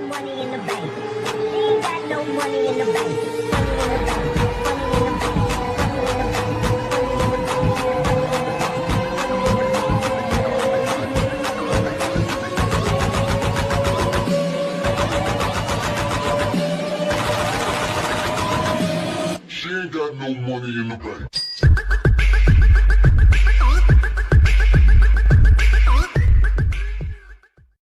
money in the bank. She ain't got no money in the bank. Money in the bank. Money in the bank. She ain't got no money in the bank.